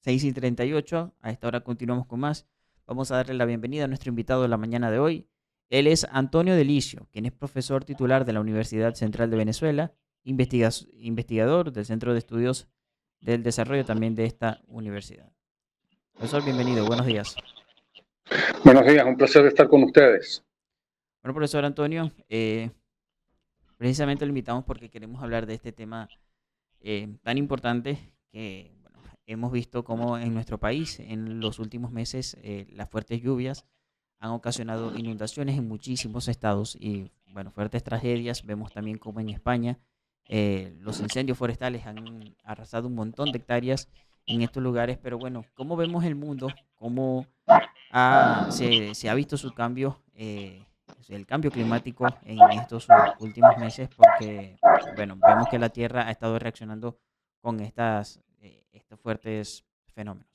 6:38. A esta hora continuamos con más. Vamos a darle la bienvenida a nuestro invitado de la mañana de hoy. Él es Antonio Delicio, quien es profesor titular de la Universidad Central de Venezuela, investigador del Centro de Estudios del Desarrollo también de esta universidad. Profesor, bienvenido, buenos días. Buenos días, un placer estar con ustedes. Bueno, profesor Antonio, precisamente lo invitamos porque queremos hablar de este tema tan importante que bueno, hemos visto cómo en nuestro país en los últimos meses las fuertes lluvias han ocasionado inundaciones en muchísimos estados y bueno, fuertes tragedias. Vemos también como en España los incendios forestales han arrasado un montón de hectáreas en estos lugares, pero bueno, ¿cómo vemos el mundo? ¿Cómo se ha visto su cambio, el cambio climático en estos últimos meses? Porque, bueno, vemos que la Tierra ha estado reaccionando con estos fuertes fenómenos.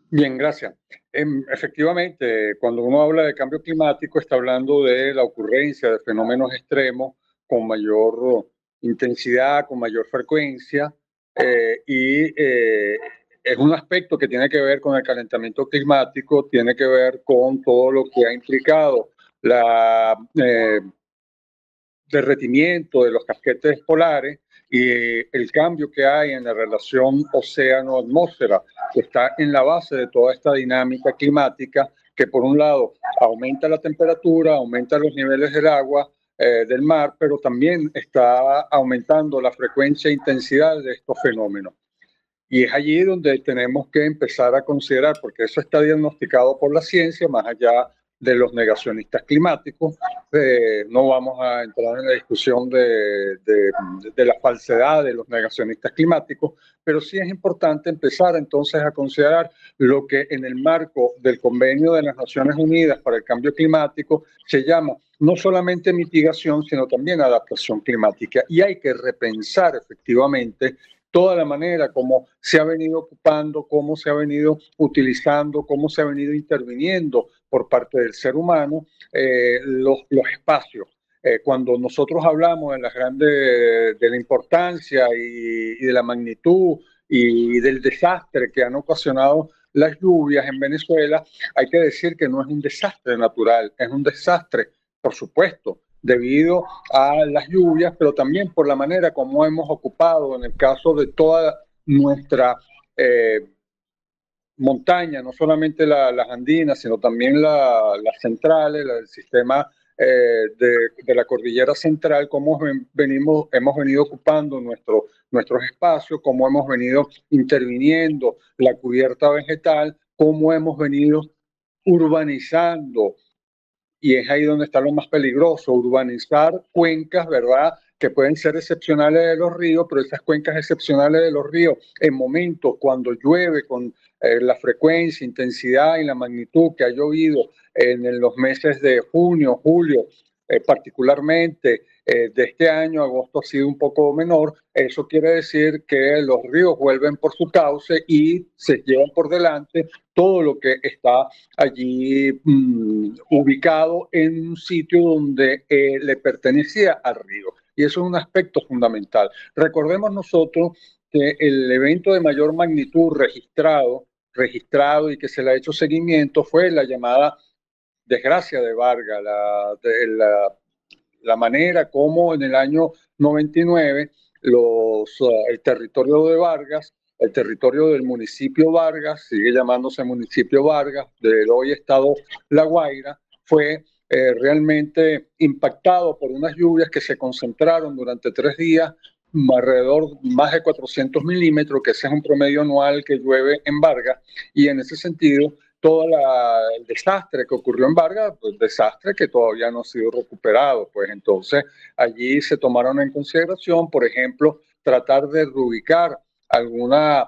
Bien, gracias. Efectivamente, cuando uno habla de cambio climático, está hablando de la ocurrencia de fenómenos extremos con mayor intensidad, con mayor frecuencia, y es un aspecto que tiene que ver con el calentamiento climático, tiene que ver con todo lo que ha implicado la derretimiento de los casquetes polares y el cambio que hay en la relación océano-atmósfera, que está en la base de toda esta dinámica climática, que por un lado aumenta la temperatura, aumenta los niveles del agua, del mar, pero también está aumentando la frecuencia e intensidad de estos fenómenos. Y es allí donde tenemos que empezar a considerar, porque eso está diagnosticado por la ciencia, más allá de los negacionistas climáticos. No vamos a entrar en la discusión de la falsedad de los negacionistas climáticos, pero sí es importante empezar entonces a considerar lo que en el marco del Convenio de las Naciones Unidas para el Cambio Climático se llama no solamente mitigación, sino también adaptación climática. Y hay que repensar efectivamente toda la manera como se ha venido ocupando, cómo se ha venido utilizando, cómo se ha venido interviniendo por parte del ser humano los espacios. Cuando nosotros hablamos de la importancia y de la magnitud y del desastre que han ocasionado las lluvias en Venezuela, hay que decir que no es un desastre natural, es un desastre, por supuesto, debido a las lluvias, pero también por la manera como hemos ocupado, en el caso de toda nuestra montaña, no solamente las andinas, sino también las centrales, el sistema de la cordillera central, cómo hemos venido ocupando nuestros espacios, cómo hemos venido interviniendo la cubierta vegetal, cómo hemos venido urbanizando, y es ahí donde está lo más peligroso, urbanizar cuencas, ¿verdad?, que pueden ser excepcionales de los ríos, pero esas cuencas excepcionales de los ríos, en momentos cuando llueve con la frecuencia, intensidad y la magnitud que ha llovido en los meses de junio, julio, particularmente de este año, agosto ha sido un poco menor. Eso quiere decir que los ríos vuelven por su cauce y se llevan por delante todo lo que está allí ubicado en un sitio donde le pertenecía al río. Y eso es un aspecto fundamental. Recordemos nosotros que el evento de mayor magnitud registrado y que se le ha hecho seguimiento fue la llamada desgracia de Vargas, la manera como en el año 99 el territorio de Vargas, el territorio del municipio Vargas, sigue llamándose municipio Vargas, del hoy estado La Guaira, fue realmente impactado por unas lluvias que se concentraron durante 3 días, alrededor más de 400 milímetros, que ese es un promedio anual que llueve en Vargas, y en ese sentido todo el desastre que ocurrió en Vargas, pues desastre que todavía no ha sido recuperado. Pues entonces allí se tomaron en consideración, por ejemplo, tratar de reubicar algunas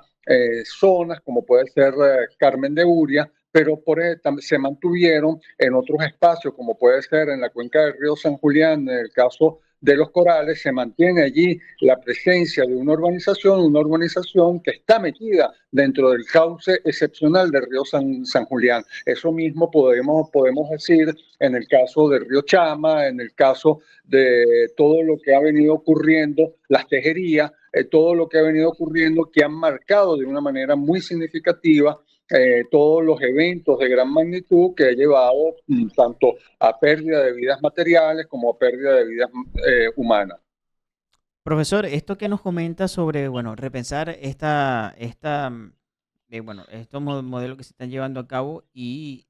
zonas, como puede ser Carmen de Uria, pero se mantuvieron en otros espacios, como puede ser en la cuenca del río San Julián, en el caso de los corales, se mantiene allí la presencia de una urbanización que está metida dentro del cauce excepcional del río San Julián. Eso mismo podemos decir en el caso del río Chama, en el caso de todo lo que ha venido ocurriendo, las tejerías, todo lo que ha venido ocurriendo que han marcado de una manera muy significativa todos los eventos de gran magnitud que ha llevado tanto a pérdida de vidas materiales como a pérdida de vidas humanas. Profesor, esto que nos comenta sobre, bueno, repensar bueno, estos modelos que se están llevando a cabo y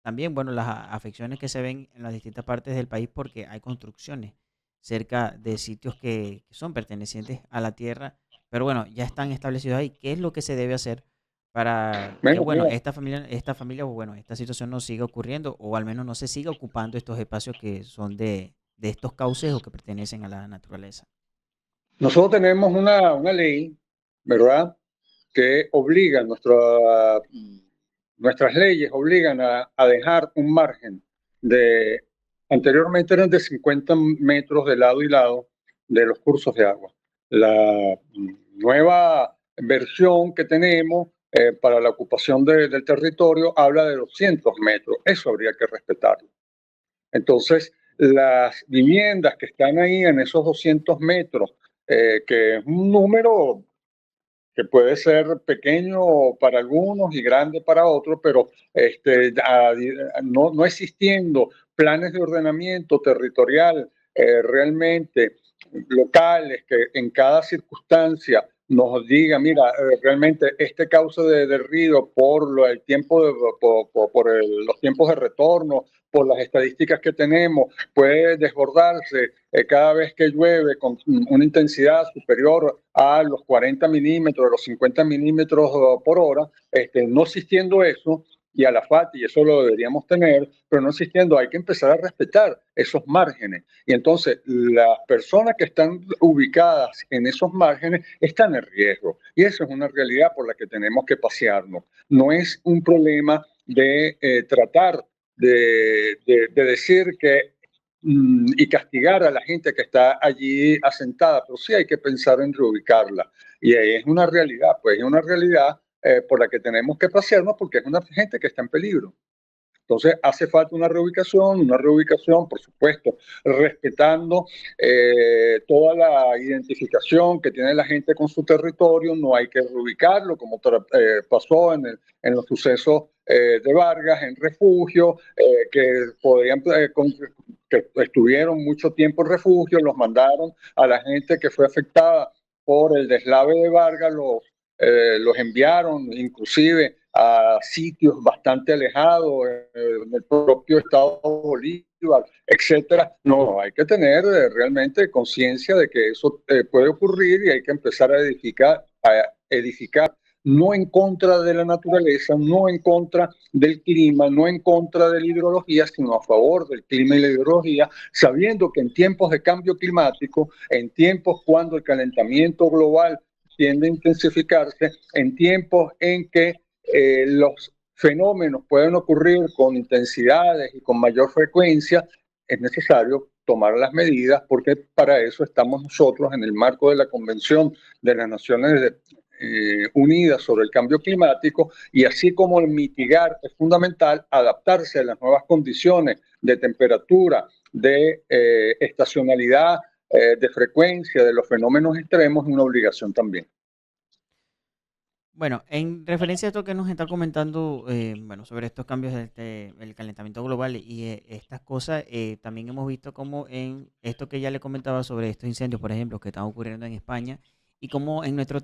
también, bueno, las afecciones que se ven en las distintas partes del país porque hay construcciones cerca de sitios que son pertenecientes a la tierra, pero bueno, ya están establecidos ahí. ¿Qué es lo que se debe hacer para que, Bueno, bueno, mira, esta familia, bueno, esta situación no siga ocurriendo o al menos no se siga ocupando estos espacios que son de estos cauces o que pertenecen a la naturaleza? nosotros tenemos una ley, ¿verdad?, que obliga, nuestras leyes obligan a dejar un margen de, anteriormente eran de 50 metros de lado y lado de los cursos de agua. La nueva versión que tenemos para la ocupación del territorio habla de 200 metros. Eso habría que respetarlo. Entonces, las viviendas que están ahí en esos 200 metros, que es un número que puede ser pequeño para algunos y grande para otros, pero no existiendo planes de ordenamiento territorial realmente locales que en cada circunstancia nos diga, mira, realmente este cauce del río el tiempo los tiempos de retorno, por las estadísticas que tenemos, puede desbordarse cada vez que llueve con una intensidad superior a los 40 milímetros, a los 50 milímetros por hora, no existiendo eso, y a la FAT, y eso lo deberíamos tener, pero no existiendo, hay que empezar a respetar esos márgenes. Y entonces las personas que están ubicadas en esos márgenes están en riesgo. Y eso es una realidad por la que tenemos que pasearnos. No es un problema de tratar de decir que y castigar a la gente que está allí asentada, pero sí hay que pensar en reubicarla. Y ahí es una realidad, pues es una realidad por la que tenemos que pasearnos porque es una gente que está en peligro. Entonces hace falta una reubicación, por supuesto, respetando toda la identificación que tiene la gente con su territorio, no hay que reubicarlo como pasó en los sucesos de Vargas, en refugio, que estuvieron mucho tiempo en refugio, los mandaron a la gente que fue afectada por el deslave de Vargas, los enviaron inclusive a sitios bastante alejados en el propio estado de Bolívar, etcétera. No, hay que tener realmente conciencia de que eso puede ocurrir y hay que empezar a edificar no en contra de la naturaleza, no en contra del clima, no en contra de la hidrología, sino a favor del clima y la hidrología, sabiendo que en tiempos de cambio climático, en tiempos cuando el calentamiento global tiende a intensificarse, en tiempos en que los fenómenos pueden ocurrir con intensidades y con mayor frecuencia, es necesario tomar las medidas porque para eso estamos nosotros en el marco de la Convención de las Naciones Unidas sobre el Cambio Climático, y así como el mitigar es fundamental, adaptarse a las nuevas condiciones de temperatura, de estacionalidad, de frecuencia de los fenómenos extremos es una obligación también. Bueno, en referencia a esto que nos está comentando, bueno, sobre estos cambios el calentamiento global y estas cosas, también hemos visto como en esto que ya le comentaba sobre estos incendios, por ejemplo, que están ocurriendo en España y como en nuestro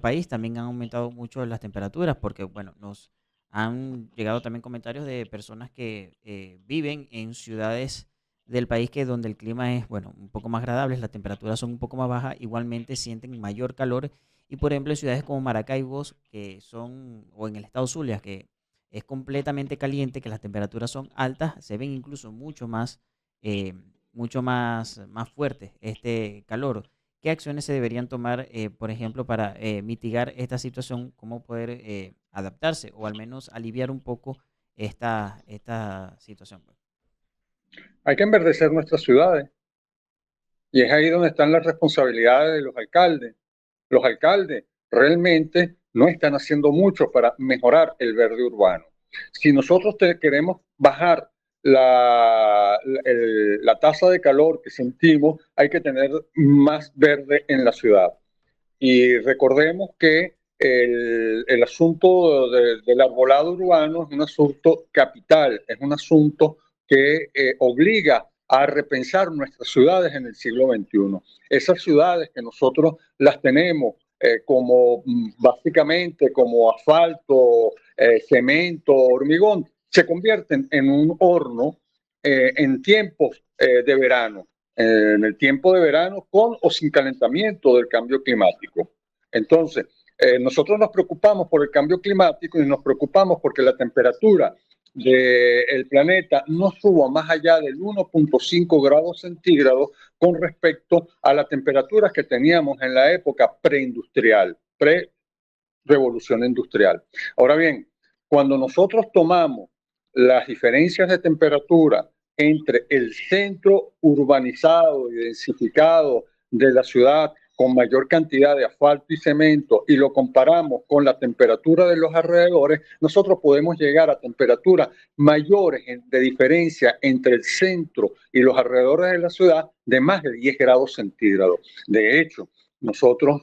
país también han aumentado mucho las temperaturas, porque, bueno, nos han llegado también comentarios de personas que viven en ciudades del país que donde el clima es, bueno, un poco más agradable, las temperaturas son un poco más bajas, igualmente sienten mayor calor y por ejemplo, en ciudades como Maracaibos, que son, o en el estado Zulia, que es completamente caliente, que las temperaturas son altas, se ven incluso eh, mucho más fuertes este calor. ¿Qué acciones se deberían tomar, por ejemplo, para mitigar esta situación? ¿Cómo poder adaptarse o al menos aliviar un poco esta situación? Hay que enverdecer nuestras ciudades, Y es ahí donde están las responsabilidades de los alcaldes. Los alcaldes realmente no están haciendo mucho para mejorar el verde urbano. Si nosotros queremos bajar la tasa de calor que sentimos, hay que tener más verde en la ciudad. Y recordemos que el asunto del arbolado urbano es un asunto capital, es un asunto que obliga a repensar nuestras ciudades en el siglo XXI. Esas ciudades que nosotros las tenemos como básicamente como asfalto, cemento, hormigón, se convierten en un horno en tiempos de verano, en el tiempo de verano con o sin calentamiento del cambio climático. Entonces, nosotros nos preocupamos por el cambio climático y nos preocupamos porque la temperatura del planeta no suba más allá del 1.5 grados centígrados con respecto a las temperaturas que teníamos en la época preindustrial, pre-revolución industrial. Ahora bien, cuando nosotros tomamos las diferencias de temperatura entre el centro urbanizado y densificado de la ciudad con mayor cantidad de asfalto y cemento y lo comparamos con la temperatura de los alrededores, nosotros podemos llegar a temperaturas mayores de diferencia entre el centro y los alrededores de la ciudad de más de 10 grados centígrados. De hecho, nosotros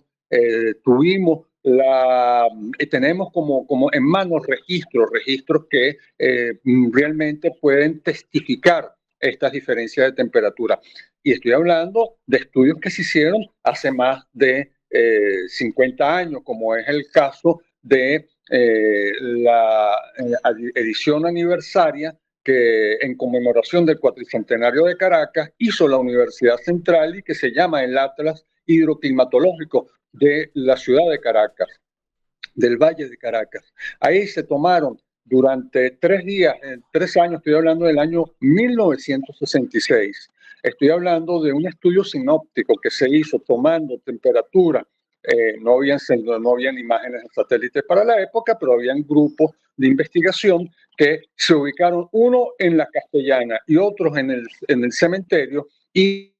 tuvimos tenemos como en manos registros que realmente pueden testificar estas diferencias de temperatura. Y estoy hablando de estudios que se hicieron hace más de 50 años, como es el caso de la edición aniversaria que en conmemoración del cuatricentenario de Caracas hizo la Universidad Central y que se llama el Atlas Hidroclimatológico de la ciudad de Caracas, del Valle de Caracas. Ahí se tomaron durante 3 días, 3 años, estoy hablando del año 1966. Estoy hablando de un estudio sinóptico que se hizo tomando temperatura. No habían imágenes de satélites para la época, pero habían grupos de investigación que se ubicaron uno en la Castellana y otros en el cementerio y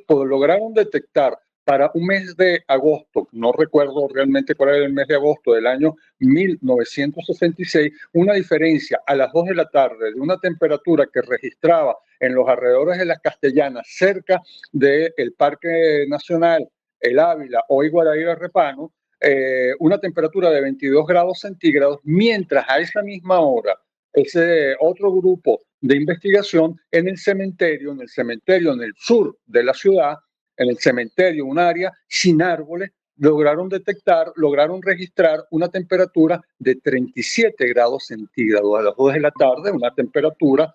lograron detectar para un mes de agosto, no recuerdo realmente cuál era el mes de agosto del año 1966, una diferencia a las 2 de la tarde de una temperatura que registraba en los alrededores de las Castellanas, cerca del Parque Nacional El Ávila o Iguaraíra Repano, una temperatura de 22 grados centígrados, mientras a esa misma hora ese otro grupo de investigación en el cementerio en el sur de la ciudad, en el cementerio, un área sin árboles, lograron registrar una temperatura de 37 grados centígrados a las 2 de la tarde, una temperatura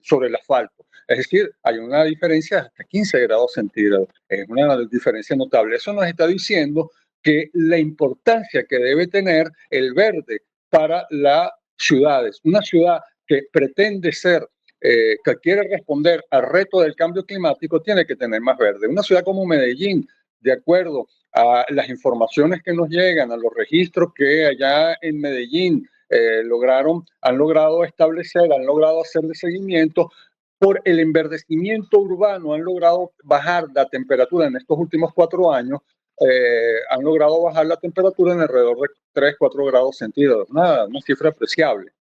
sobre el asfalto. Es decir, hay una diferencia de hasta 15 grados centígrados. Es una diferencia notable. Eso nos está diciendo que la importancia que debe tener el verde para las ciudades. Una ciudad que pretende ser que quiere responder al reto del cambio climático tiene que tener más verde. Una ciudad como Medellín, de acuerdo a las informaciones que nos llegan, a los registros que allá en Medellín han logrado establecer, han logrado hacer de seguimiento, por el enverdecimiento urbano han logrado bajar la temperatura en estos últimos 4 años, han logrado bajar la temperatura en alrededor de 3, 4 grados centígrados, una cifra apreciable.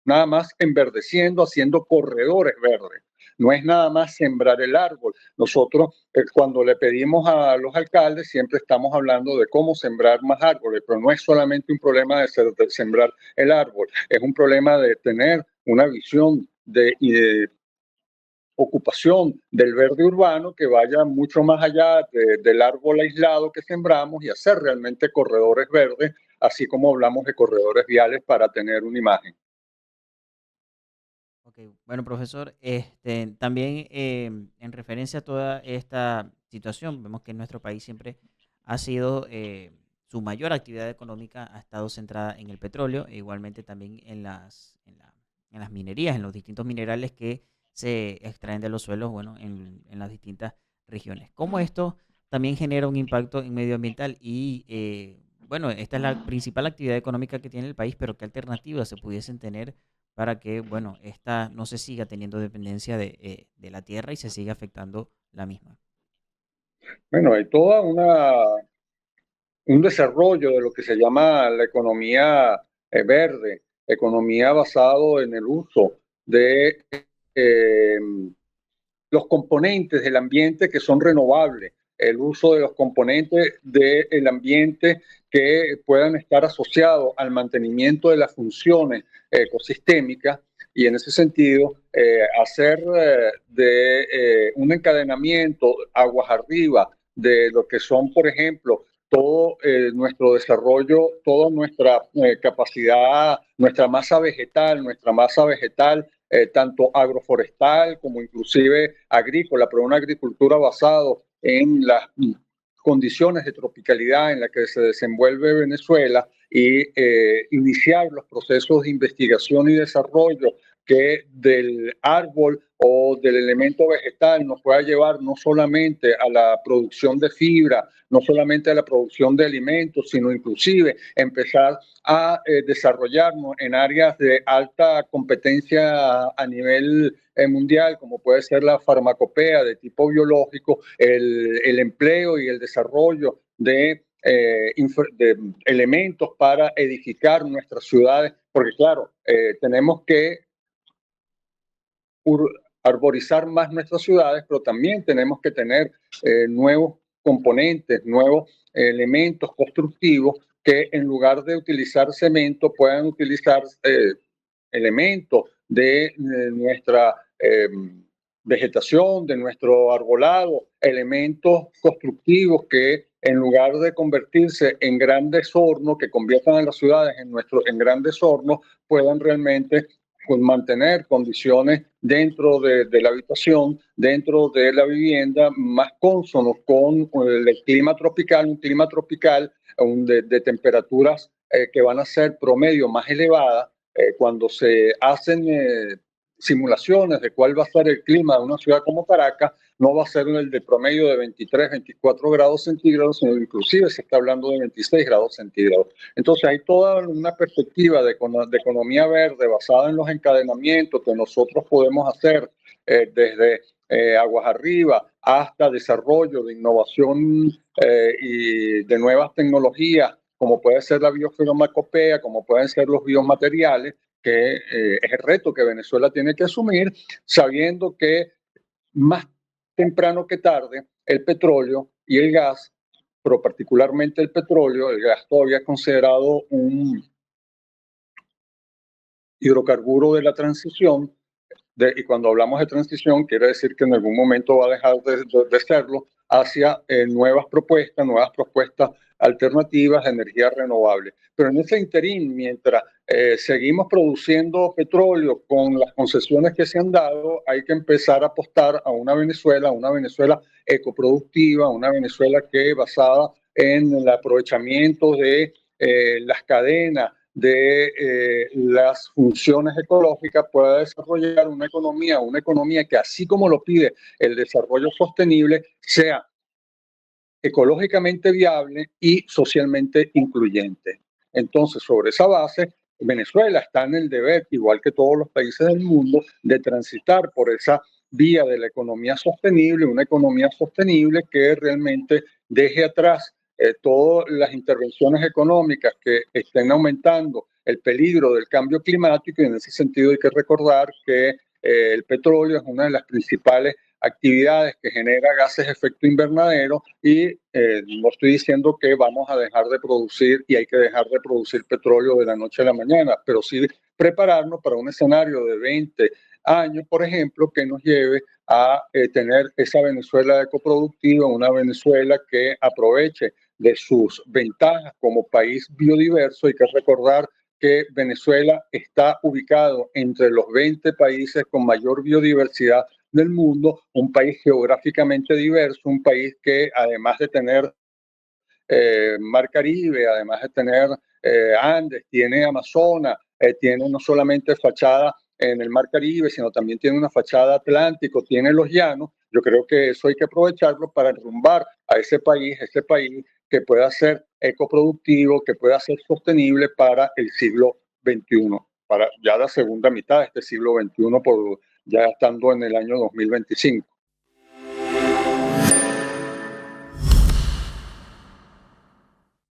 Nada más enverdeciendo, haciendo corredores verdes. No es nada más sembrar el árbol. Nosotros, cuando le pedimos a los alcaldes, siempre estamos hablando de cómo sembrar más árboles, pero no es solamente un problema de sembrar el árbol, es un problema de tener una visión de ocupación del verde urbano que vaya mucho más allá del árbol aislado que sembramos y hacer realmente corredores verdes, así como hablamos de corredores viales para tener una imagen. Ok, bueno, profesor, también en referencia a toda esta situación, vemos que en nuestro país siempre ha sido su mayor actividad económica ha estado centrada en el petróleo e igualmente también en las minerías, en los distintos minerales que se extraen de los suelos, bueno, en las distintas regiones. ¿Cómo esto también genera un impacto en medioambiental? Y bueno, esta es la principal actividad económica que tiene el país, pero ¿qué alternativas se pudiesen tener para que, bueno, esta no se siga teniendo dependencia de la tierra y se siga afectando la misma? Bueno, hay un desarrollo de lo que se llama la economía verde, economía basado en el uso de eh, los componentes del ambiente que son renovables, el uso de los componentes del ambiente que puedan estar asociados al mantenimiento de las funciones ecosistémicas y en ese sentido hacer un encadenamiento aguas arriba de lo que son, por ejemplo, todo nuestro desarrollo, toda nuestra capacidad, nuestra masa vegetal tanto agroforestal como inclusive agrícola, pero una agricultura basada en las condiciones de tropicalidad en las que se desenvuelve Venezuela y iniciar los procesos de investigación y desarrollo que del árbol o del elemento vegetal nos pueda llevar no solamente a la producción de fibra, no solamente a la producción de alimentos, sino inclusive empezar a desarrollarnos en áreas de alta competencia a nivel mundial, como puede ser la farmacopea de tipo biológico, el empleo y el desarrollo de elementos para edificar nuestras ciudades, porque claro, tenemos que arborizar más nuestras ciudades, pero también tenemos que tener nuevos componentes, nuevos elementos constructivos que en lugar de utilizar cemento puedan utilizar elementos de nuestra vegetación, de nuestro arbolado, elementos constructivos que en lugar de convertirse en grandes hornos, que conviertan a las ciudades en grandes hornos, puedan realmente mantener condiciones dentro de la habitación, dentro de la vivienda, más cónsonos con el clima tropical, un clima tropical de temperaturas que van a ser promedio más elevadas. Cuando se hacen simulaciones de cuál va a ser el clima de una ciudad como Caracas, no va a ser el de promedio de 23, 24 grados centígrados, sino inclusive se está hablando de 26 grados centígrados. Entonces hay toda una perspectiva de economía verde basada en los encadenamientos que nosotros podemos hacer desde aguas arriba hasta desarrollo de innovación y de nuevas tecnologías, como puede ser la biofarmacopea, como pueden ser los biomateriales, que es el reto que Venezuela tiene que asumir, sabiendo que más temprano que tarde el petróleo y el gas, pero particularmente el gas todavía es considerado un hidrocarburo de la transición, y cuando hablamos de transición quiere decir que en algún momento va a dejar de serlo hacia nuevas propuestas alternativas de energía renovable. Pero en ese interín, mientras seguimos produciendo petróleo con las concesiones que se han dado, hay que empezar a apostar a una Venezuela ecoproductiva, una Venezuela que basada en el aprovechamiento de las cadenas de las funciones ecológicas pueda desarrollar una economía que así como lo pide el desarrollo sostenible, sea ecológicamente viable y socialmente incluyente. Entonces, sobre esa base, Venezuela está en el deber, igual que todos los países del mundo, de transitar por esa vía de la economía sostenible, una economía sostenible que realmente deje atrás todas las intervenciones económicas que estén aumentando el peligro del cambio climático y en ese sentido hay que recordar que el petróleo es una de las principales actividades que genera gases de efecto invernadero y no estoy diciendo que vamos a dejar de producir y hay que dejar de producir petróleo de la noche a la mañana, pero sí prepararnos para un escenario de 20 años, por ejemplo, que nos lleve a tener esa Venezuela ecoproductiva, una Venezuela que aproveche de sus ventajas como país biodiverso. Hay que recordar que Venezuela está ubicado entre los 20 países con mayor biodiversidad del mundo, un país geográficamente diverso, un país que además de tener Mar Caribe, además de tener Andes, tiene Amazonas, tiene no solamente fachada en el Mar Caribe, sino también tiene una fachada atlántico, tiene los llanos. Yo creo que eso hay que aprovecharlo para enrumbar a ese país que pueda ser ecoproductivo, que pueda ser sostenible para el siglo XXI, para ya la segunda mitad de este siglo XXI, ya estando en el año 2025.